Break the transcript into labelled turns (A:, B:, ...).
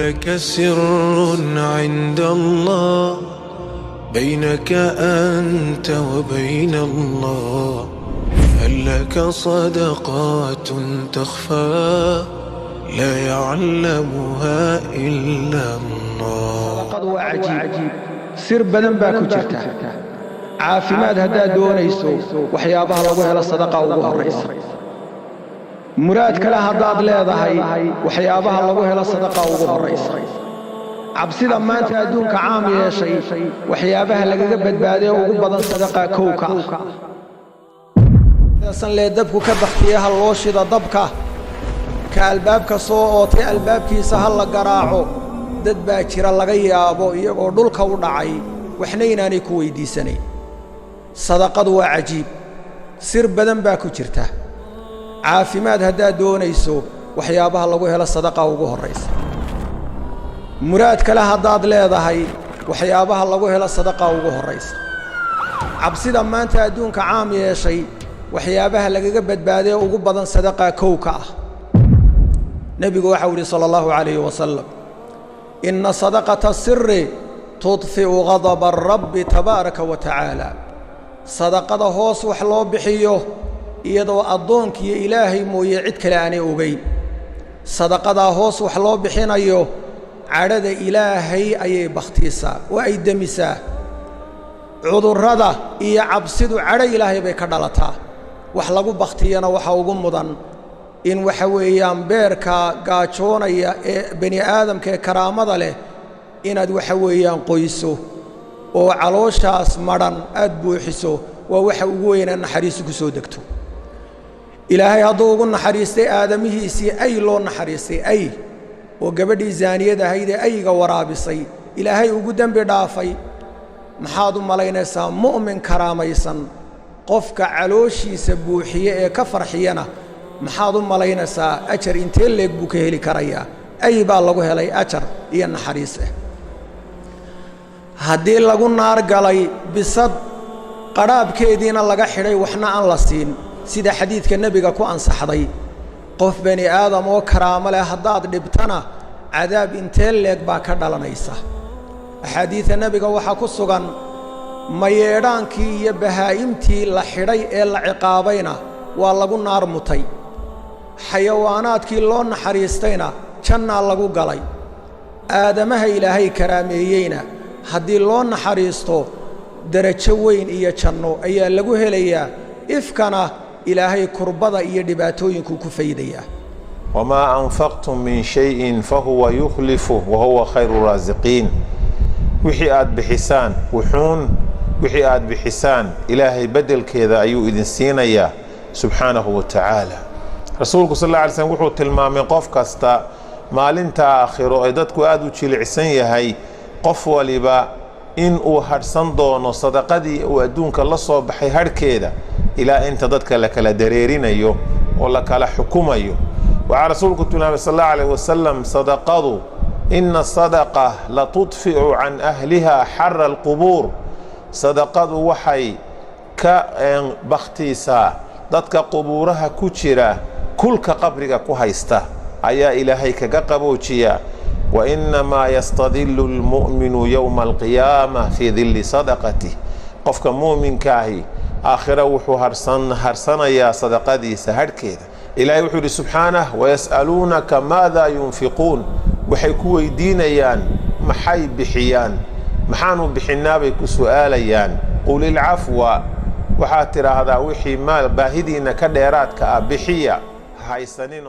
A: لك سر عند الله بينك أنت وبين الله؟ هل لك صدقات تخفى لا يعلمها إلا الله؟
B: صدقة وعجيب سر بدن باكو جرتا عافماد هدا دونيسو وحيابها لغو هلا صدقة ugu horeysa muraad kala hadaad leedahay waxyaabaha lagu helo sadaqa ugu horeysa cabsida maanta adduunka caam yeeshay waxyaabaha lagaga badbaadiyo ugu badan sadaqa kowka san leedabku ka baxtiyaha loo shida dabka ka albaabka soo ootay albaabkiisa hal la garaaco dad baa jira laga yaabo iyagoo dhulka u dhacay waxna inaanay ku weydiisanay sadaqadu waa cajiib sir badan baa ku jirta caafimaad haddaa doonayso waxyaabaha lagu helo sadaqa ugu horeysa muraad kale haddaad leedahay waxyaabaha lagu helo sadaqa ugu horeysa cabsida maanta adduunka caam yeeshay waxyaabaha lagaga badbaadiyo ugu badan sadaqa kowka ah nabigu waxa uu sallallahu alayhi wasallam inna sadaqata sirri tudfi'u ghadaba ar-rabb tabaaraka wa ta'ala sadaqada hoos wax loo bixiyo iyadoo addoonkiyo ilaahay mooye cid kale aanay ogeyn sadaqada hoos wax loo bixinayo cadhada ilaahay ayay bakhtiisaa oo ay damisaa cudurrada iyo cabsidu cadho ilaahay bay ka dhalataa wax lagu bakhtiyana waxa ugu mudan in waxa weeyaan beerka gaajoonaya ee bani aadamka ee karaamada leh inaad waxa weeyaan qoyso oo calooshaas madhan aad buuxiso waa waxa ugu weynaa naxariistu ku soo degto ilaahay hadduu ugu naxariistay aadamihiisii ay loo naxariistay ay oo gabadhii zaaniyada ahayd ee ayga waraabisay ilaahay ugu dembi dhaafay maxaad u malaynaysaa mu'min karaamaysan qofka calooshiisa buuxiye ee ka farxiyana maxaad u malaynaysaa ajar intee leeg buu ka heli karayaa ay baa lagu helay ajar iyo naxariis ah haddii lagu naar galay bisad qaraabkeediina laga xidhay waxna aan la siin sida xadiidka nabiga ku ansaxday qof bani aadam oo karaamo leh haddaad dhibtana cadaab intee leeg baa ka dhalanaysa axaadiida nabiga waxaa ku sugan mayeedhaankii iyo bahaa'imtii la xidhay ee la ciqaabayna waa lagu naar mutay xayawaanaadkii loo naxariistayna jannaa lagu galay aadamaha ilaahay karaameeyeyna haddii loo naxariisto darajo weyn iyo janno ayaa lagu helayaa ifkana ilaahay kurbada iyo dhibaatooyinku ku faydayaa
C: wamaa anfaqtum min shayin fahuwa yukhlifu wahuwa khayru raasiqiin wixii aad bixisaan wixii aad bixisaan ilaahay bedelkeeda ayuu idin siinayaa subxaanahu wa tacaala rasuulku sal alla alay slam wuxuu tilmaamay qof kasta maalinta aakhiro ee dadku aad u jilicsan yahay qof waliba in uu hadhsan doono sadaqadii uu adduunka la soo baxay hadhkeeda ilaa inta dadka la kala dareerinayo oo la kala xukumayo waxaa rasuulku tilmaamay sal allahu alayh wasalam sadaqadu ina sadaqa la tudficu can ahliha xara alqubuur sadaqadu waxay ka bakhtiisaa dadka qubuuraha ku jira kulka qabriga ku haysta ayaa ilaahay kaga qaboojiya وإنما يستظل المؤمن يوم القيامة في ظل صدقته قفك مؤمن كاهي آخرة وحو هرسنا يا صدقتي سهر كذا إلهي وحو سبحانه ويسألونك ماذا ينفقون وحيكو دينيان محي بحيان محانو بحنابك سؤاليان قول العفو وحاتر هذا وحي مال باهدين كديرات كأبحية هاي سنين